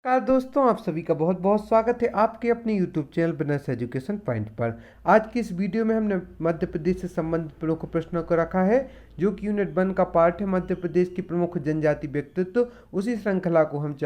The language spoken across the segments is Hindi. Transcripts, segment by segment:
नमस्कार दोस्तों, आप सभी का बहुत बहुत स्वागत है आपके अपने YouTube channel business education point पर। आज की इस वीडियो में हमने मध्य प्रदेश से संबंधित प्रमुख प्रश्नों को रखा है, जो कि यूनिट 1 का पार्ट है मध्य प्रदेश की प्रमुख जनजाति व्यक्तित्व। उसी श्रृंखला को हम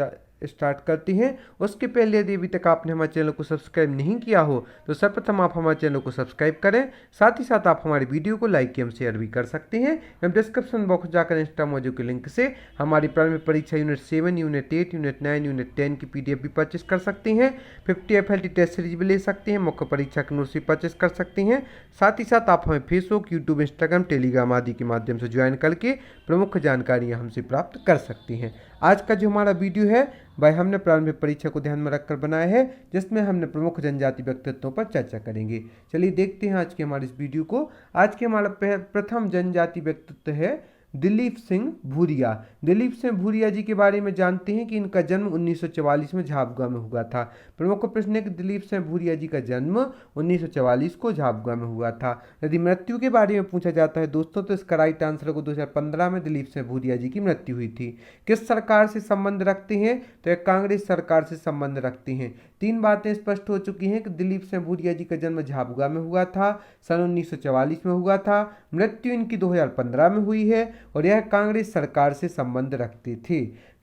स्टार्ट करते हैं। उसके पहले यदि अभी तक आपने हमारे चैनल को सब्सक्राइब नहीं किया हो तो सर्वप्रथम आप हमारे चैनल को सब्सक्राइब करें। साथ ही साथ आप हमारी वीडियो को लाइक एवं शेयर भी कर सकते हैं। हम डिस्क्रिप्शन बॉक्स जाकर इंस्टा मौजू के लिंक से हमारी प्रारंभिक परीक्षा यूनिट 7, यूनिट 8, यूनिट 9, यूनिट 10 की PDF भी परचेस कर सकते हैं। 50 FLT टेस्ट सीरीज भी ले सकते हैं। मुख्य परीक्षा के नोट्स भी परचेस कर सकते हैं। साथ ही साथ आप हमें फेसबुक, यूट्यूब, इंस्टाग्राम, टेलीग्राम आदि के माध्यम से ज्वाइन करके प्रमुख जानकारियां हमसे प्राप्त कर सकती हैं। आज का जो हमारा वीडियो है वह हमने प्रारंभिक परीक्षा को ध्यान में रखकर बनाया है, जिसमें हमने प्रमुख जनजाति व्यक्तित्वों पर चर्चा करेंगे। चलिए देखते हैं आज के हमारे इस वीडियो को। आज के हमारा प्रथम जनजाति व्यक्तित्व है दिलीप सिंह भूरिया। दिलीप सिंह भूरिया जी के बारे में जानते हैं कि इनका जन्म 1944 में झाबुआ में हुआ था। प्रमुख प्रश्न है कि दिलीप सिंह भूरिया जी का जन्म 1944 को झाबुआ में हुआ था। यदि मृत्यु के बारे में पूछा जाता है दोस्तों, तो इसका राइट आंसर को 2015 में दिलीप सिंह भूरिया जी की मृत्यु हुई थी। किस सरकार से संबंध रखते हैं, तो एक कांग्रेस सरकार से संबंध रखते हैं। तीन बातें स्पष्ट हो चुकी हैं कि दिलीप सिंह भूरिया जी का जन्म झाबुआ में हुआ था, सन 1944 में हुआ था, मृत्यु इनकी 2015 में हुई है और यह कांग्रेस सरकार से संबंध रखते थे।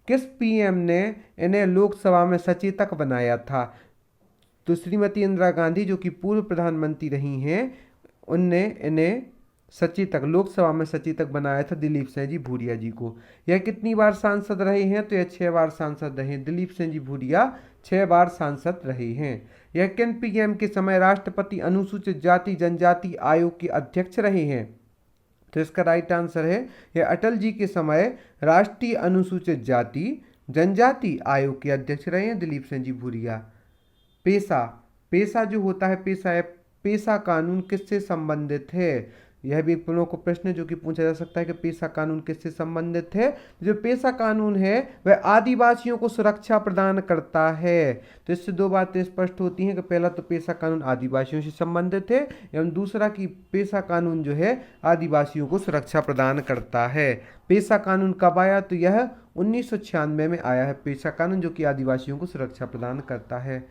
किस PM ने इन्हें लोकसभा में सचेतक बनाया था, तो श्रीमती इंदिरा गांधी, जो कि पूर्व प्रधानमंत्री रही हैं, उनने इन्हें सचेतक, लोकसभा में सचेतक बनाया था दिलीप सिंह जी भूरिया जी को। यह कितनी बार सांसद रहे हैं, तो यह 6 बार सांसद रहे। दिलीप सिंह जी भूरिया 6 बार सांसद रहे हैं। यह किन PM के समय राष्ट्रपति अनुसूचित जाति जनजाति आयोग के अध्यक्ष रहे हैं, तो इसका राइट आंसर है यह अटल जी के समय राष्ट्रीय अनुसूचित जाति जनजाति आयोग के अध्यक्ष रहे हैं दिलीप सिंह जी भूरिया। पेशा, पेशा जो होता है पेशा कानून किससे संबंधित है, यह भी एक प्रमुख प्रश्न है जो कि पूछा जा सकता है कि पेशा कानून किससे संबंधित है। जो पेशा कानून है वह आदिवासियों को सुरक्षा प्रदान करता है। तो इससे दो बातें स्पष्ट होती हैं कि पहला तो पेशा कानून आदिवासियों से संबंधित है, एवं दूसरा कि पेशा कानून जो है आदिवासियों को सुरक्षा प्रदान करता है। पेशा कानून कब आया, तो यह 1996 में आया है पेशा कानून, जो कि आदिवासियों को सुरक्षा प्रदान करता है।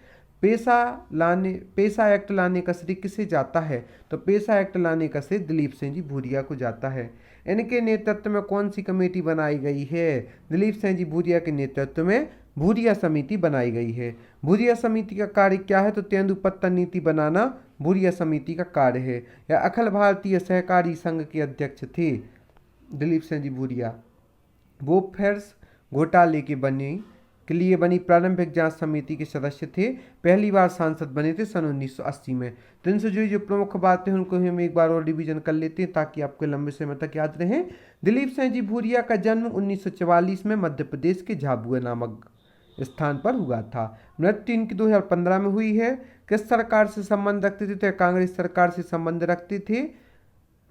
पेशा एक्ट लाने का श्रेय किसे जाता है, तो पेशा एक्ट लाने का श्रेय दिलीप सिंह जी भूरिया को जाता है। इनके नेतृत्व में कौन सी कमेटी बनाई गई है, दिलीप सिंह जी भूरिया के नेतृत्व में भूरिया समिति बनाई गई है। भूरिया समिति का कार्य क्या है, तो तेंदुपत्ता नीति बनाना भूरिया समिति का कार्य है। यह अखिल भारतीय सहकारी संघ के अध्यक्ष थे दिलीप सिंह जी भूरिया। बोफोर्स घोटाले के लिए बनी प्रारंभिक जांच समिति के सदस्य थे। पहली बार सांसद बने थे सन 1980 में। तो इनसे जुड़ी जो प्रमुख बातें हैं उनको हम एक बार और रिवीजन कर लेते हैं ताकि आपको लंबे समय तक याद रहे। दिलीप सिंह जी भूरिया का जन्म 1944 में मध्य प्रदेश के झाबुआ नामक स्थान पर हुआ था। मृत्यु इनकी 2015 में हुई है। किस सरकार से संबंध रखते थे, तो कांग्रेस सरकार से संबंध रखते थे।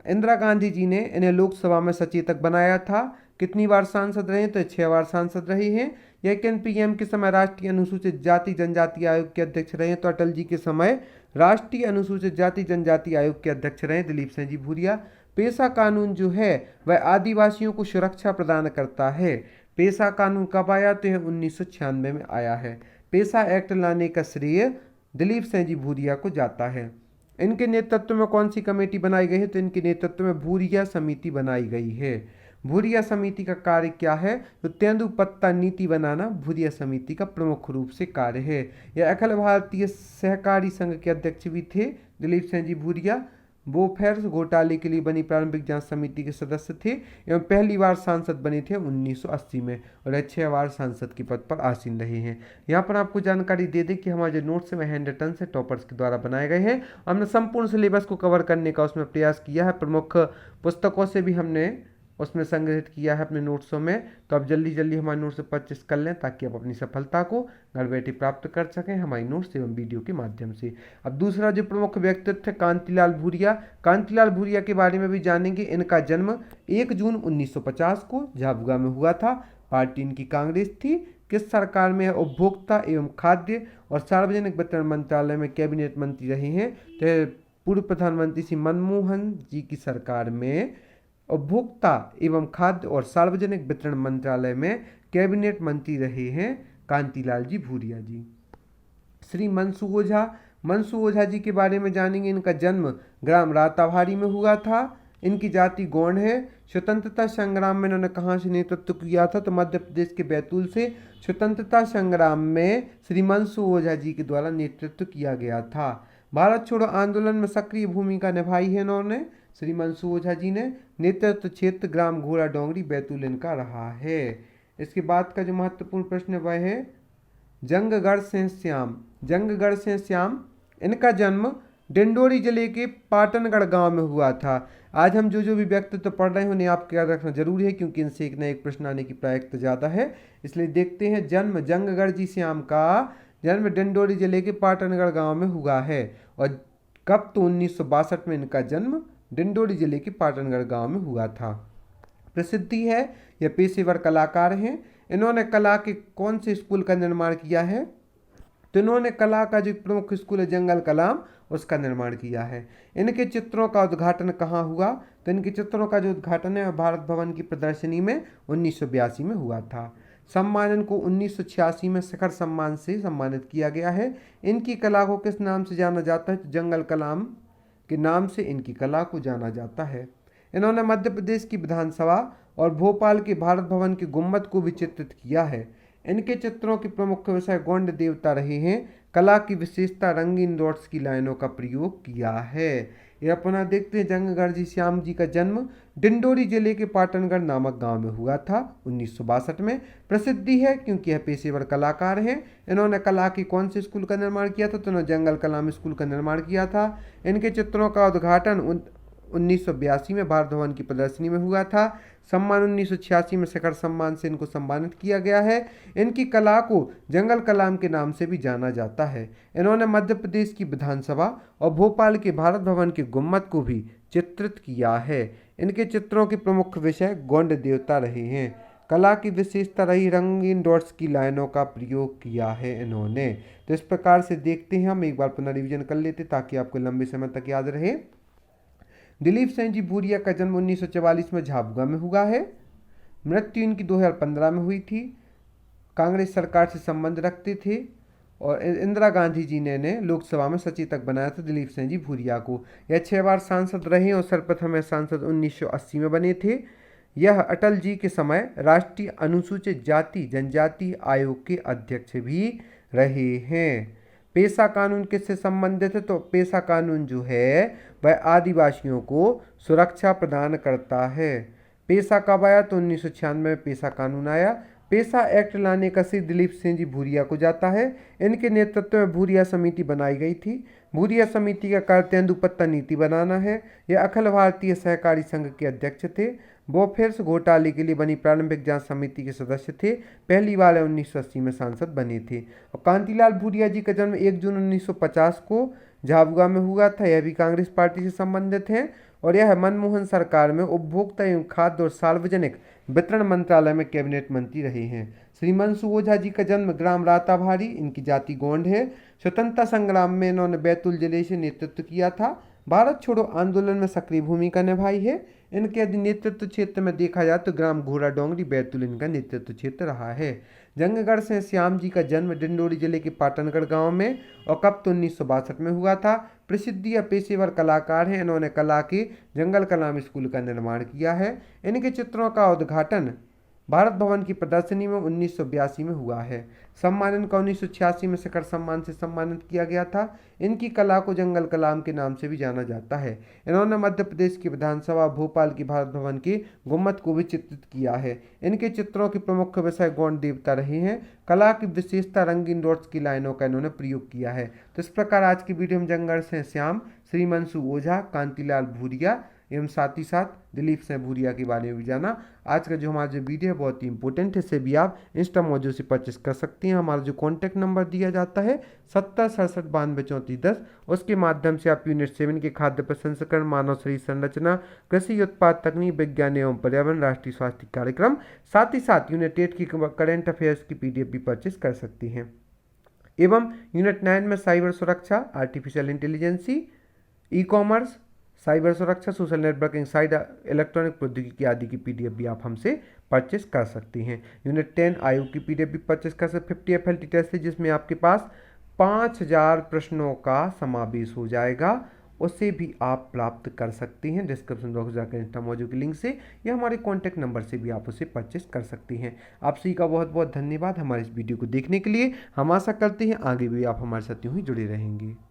इंदिरा गांधी जी ने इन्हें लोकसभा में सचेतक बनाया था। कितनी बार सांसद रहे, तो 6 बार सांसद रहे हैं। यह किन PM के समय राष्ट्रीय अनुसूचित जाति जनजाति आयोग के अध्यक्ष रहे, तो अटल जी के समय राष्ट्रीय अनुसूचित जाति जनजाति आयोग के अध्यक्ष रहे दिलीप सिंह जी भूरिया। पेशा कानून जो है वह आदिवासियों को सुरक्षा प्रदान करता है। पेशा कानून कब आया, तो यह 1996 में आया है। पेशा एक्ट लाने का श्रेय दिलीप सिंह जी भूरिया को जाता है। इनके नेतृत्व में कौन सी कमेटी बनाई गई है, तो इनके नेतृत्व में भूरिया समिति बनाई गई है। भूरिया समिति का कार्य क्या है, तो तेंदुपत्ता नीति बनाना भूरिया समिति का प्रमुख रूप से कार्य है। यह अखिल भारतीय सहकारी संघ के अध्यक्ष भी थे दिलीप सिंह जी भूरिया। बोफोर्स घोटाले के लिए बनी प्रारंभिक जांच समिति के सदस्य थे एवं पहली बार सांसद बने थे 1980 में और 6 बार सांसद के पद पर आसीन रहे हैं। यहाँ पर आपको जानकारी दे दें कि हमारे जो नोट्स हैं वह हैंड रिटन से टॉपर्स के द्वारा बनाए गए हैं। हमने संपूर्ण सिलेबस को कवर करने का उसमें प्रयास किया है। प्रमुख पुस्तकों से भी हमने उसमें संग्रहित किया है अपने नोट्सों में। तो आप जल्दी जल्दी हमारे नोट्स से परचेस कर लें ताकि आप अपनी सफलता को घर बैठे प्राप्त कर सकें हमारी नोट्स एवं वीडियो के माध्यम से। अब दूसरा जो प्रमुख व्यक्तित्व है कांतिलाल भूरिया। कांतिलाल भूरिया के बारे में भी जानेंगे। इनका जन्म 1 जून 1950 को झाबुआ में हुआ था। पार्टी इनकी कांग्रेस थी। किस सरकार में उपभोक्ता एवं खाद्य और सार्वजनिक वितरण मंत्रालय में कैबिनेट मंत्री रहे हैं, तो पूर्व प्रधानमंत्री श्री मनमोहन जी की सरकार में उपभोक्ता एवं खाद्य और सार्वजनिक वितरण मंत्रालय में कैबिनेट मंत्री रहे हैं कांतिलाल जी भूरिया जी। श्री मनसू ओझा जी के बारे में जानेंगे। इनका जन्म ग्राम राताभारी में हुआ था। इनकी जाति गौंड है। स्वतंत्रता संग्राम में इन्होंने कहाँ से नेतृत्व किया था? तो मध्य प्रदेश के बैतूल से स्वतंत्रता संग्राम में श्री मनसू ओझा जी के द्वारा नेतृत्व किया गया था। भारत छोड़ो आंदोलन में सक्रिय भूमिका निभाई है इन्होंने, श्री मनसू ओझा जी ने। नेतृत्व क्षेत्र ग्राम घोड़ा डोंगरी बैतूल इनका रहा है। इसके बाद का जो महत्वपूर्ण प्रश्न है वह है जंगगढ़ सिंह श्याम। इनका जन्म डिंडोरी जिले के पाटनगढ़ गांव में हुआ था। आज हम जो भी व्यक्तित्व पढ़ रहे हैं उन्हें आपको याद रखना जरूरी है, क्योंकि इनसे एक न एक प्रश्न आने की प्रायिकता ज़्यादा है। इसलिए देखते हैं, जन्म जंगगढ़ जी श्याम का जन्म डिंडोरी जिले के पाटनगढ़ गांव में हुआ है। और कब? तो 1962 में इनका जन्म डिंडोरी जिले के पाटनगढ़ गांव में हुआ था। प्रसिद्धि है, यह पेशेवर कलाकार हैं। इन्होंने कला के कौन से स्कूल का निर्माण किया है? तो इन्होंने कला का जो प्रमुख स्कूल है जंगल कलाम, उसका निर्माण किया है। इनके चित्रों का उद्घाटन कहाँ हुआ? तो इनके चित्रों का जो उद्घाटन है भारत भवन की प्रदर्शनी में 1982 में हुआ था। सम्मान को 1986 में शिखर सम्मान से सम्मानित किया गया है। इनकी कला को किस नाम से जाना जाता है? तो जंगल कलाम के नाम से इनकी कला को जाना जाता है। इन्होंने मध्य प्रदेश की विधानसभा और भोपाल के भारत भवन के गुम्बद को भी चित्रित किया है। इनके चित्रों के प्रमुख विषय गौंड देवता रहे हैं। कला की विशेषता रंगीन डॉट्स की लाइनों का प्रयोग किया है। यह पुनः देखते हैं, जंगगढ़ जी श्याम जी का जन्म डिंडोरी जिले के पाटनगढ़ नामक गांव में हुआ था 1962 में। प्रसिद्धि है क्योंकि यह पेशेवर कलाकार हैं। इन्होंने कला के कौन से स्कूल का निर्माण किया था? तो इन्होंने जंगल कलाम स्कूल का निर्माण किया था। इनके चित्रों का उद्घाटन 1982 में भारत भवन की प्रदर्शनी में हुआ था। सम्मान 1986 में शिखर सम्मान से इनको सम्मानित किया गया है। इनकी कला को जंगल कलाम के नाम से भी जाना जाता है। इन्होंने मध्य प्रदेश की विधानसभा और भोपाल के भारत भवन के गुम्बद को भी चित्रित किया है। इनके चित्रों के प्रमुख विषय गौंड देवता रहे हैं। कला की विशेषता रही रंगीन डॉट्स की लाइनों का प्रयोग किया है इन्होंने। तो इस प्रकार से देखते हैं, हम एक बार पुनः रिविजन कर लेते ताकि आपको लंबे समय तक याद रहे। दिलीप सिंह जी भूरिया का जन्म 1944 में झाबुआ में हुआ है। मृत्यु इनकी 2015 में हुई थी। कांग्रेस सरकार से संबंध रखते थे और इंदिरा गांधी जी ने लोकसभा में सचेतक बनाया था दिलीप सिंह जी भूरिया को। यह 6 बार सांसद रहे और सर्वप्रथम सांसद 1980 में बने थे। यह अटल जी के समय राष्ट्रीय अनुसूचित जाति जनजाति आयोग के अध्यक्ष भी रहे हैं। पेशा कानून किससे संबंधित है? तो पेशा कानून जो है वह आदिवासियों को सुरक्षा प्रदान करता है। पेशा कब आया? तो 1996 में पेशा कानून आया। पेशा एक्ट लाने का श्री दिलीप सिंह जी भूरिया को जाता है। इनके नेतृत्व में भूरिया समिति बनाई गई थी। भूरिया समिति का कार्य तेंदुपत्ता नीति बनाना है। यह अखिल भारतीय सहकारी संघ के अध्यक्ष थे। बोफोर्स घोटाले के लिए बनी प्रारंभिक जांच समिति के सदस्य थे। पहली बार 1980 में सांसद बने थे। और कांतिलाल भूरिया जी का जन्म 1 जून 1950 को झाबुआ में हुआ था। यह भी कांग्रेस पार्टी से संबंधित है और यह मनमोहन सरकार में उपभोक्ता एवं खाद्य और सार्वजनिक वितरण मंत्रालय में कैबिनेट मंत्री रहे हैं। श्री मनसू ओझा जी का जन्म ग्राम राताभारी, इनकी जाति गौंड है। स्वतंत्रता संग्राम में इन्होंने बैतूल जिले से नेतृत्व किया था। भारत छोड़ो आंदोलन में सक्रिय भूमिका निभाई है। इनके यदि नेतृत्व क्षेत्र में देखा जाए तो ग्राम घोड़ा डोंगरी बैतूल इनका नेतृत्व क्षेत्र रहा है। जंगगढ़ सिंह श्याम जी का जन्म डिंडोरी जिले के पाटनगढ़ गांव में और कब? तो 1962 में हुआ था। प्रसिद्ध या पेशेवर कलाकार हैं। इन्होंने कला के जंगल कलाम स्कूल का निर्माण किया है। इनके चित्रों का उद्घाटन भारत भवन की प्रदर्शनी में 1982 में हुआ है। सम्मान इनका 1986 में शिखर सम्मान से सम्मानित किया गया था। इनकी कला को जंगल कलाम के नाम से भी जाना जाता है। इन्होंने मध्य प्रदेश की विधानसभा भोपाल की भारत भवन के गुम्बद को भी चित्रित किया है। इनके चित्रों के प्रमुख विषय गौंड देवता रहे हैं। कला की विशेषता रंगीन डॉट्स की लाइनों का इन्होंने प्रयोग किया है। तो इस प्रकार आज की वीडियो में जंगगढ़ सिंह श्याम, श्री मनसू ओझा, कांतिलाल भूरिया एवं साथ ही साथ दिलीप सिंह भूरिया के बारे में भी जाना। आज का जो हमारा जो वीडियो है बहुत ही इंपॉर्टेंट है। इसे भी आप इंस्टा मोजो से परचेस कर सकते हैं। हमारा जो कॉन्टैक्ट नंबर दिया जाता है 70 67 92 34 10, उसके माध्यम से आप यूनिट 7 के खाद्य प्रसंस्करण, मानव शरीर संरचना, कृषि उत्पाद तकनीक, विज्ञान एवं पर्यावरण, राष्ट्रीय स्वास्थ्य कार्यक्रम, साथ ही साथ यूनिट 8 की करेंट अफेयर्स की PDF भी परचेस कर सकते हैं। एवं यूनिट 9 में साइबर सुरक्षा, artificial intelligence, e commerce, cyber सुरक्षा, सोशल नेटवर्किंग, साइड इलेक्ट्रॉनिक प्रौद्योगिकी आदि की PDF भी आप हमसे परचेस कर सकती हैं। यूनिट 10 आयोग की PDF भी परचेस कर सकते। 50 FLT टेस्ट है जिसमें आपके पास 5000 प्रश्नों का समावेश हो जाएगा, उसे भी आप प्राप्त कर सकती हैं। डिस्क्रिप्शन बॉक्स जाकर इंस्टामोजो की लिंक से या हमारे कॉन्टैक्ट नंबर से भी आप उसे परचेस कर सकती हैं। आप सभी का बहुत बहुत धन्यवाद हमारे इस वीडियो को देखने के लिए। हम आशा करते हैं आगे भी आप हमारे साथ यूं ही जुड़े रहेंगे।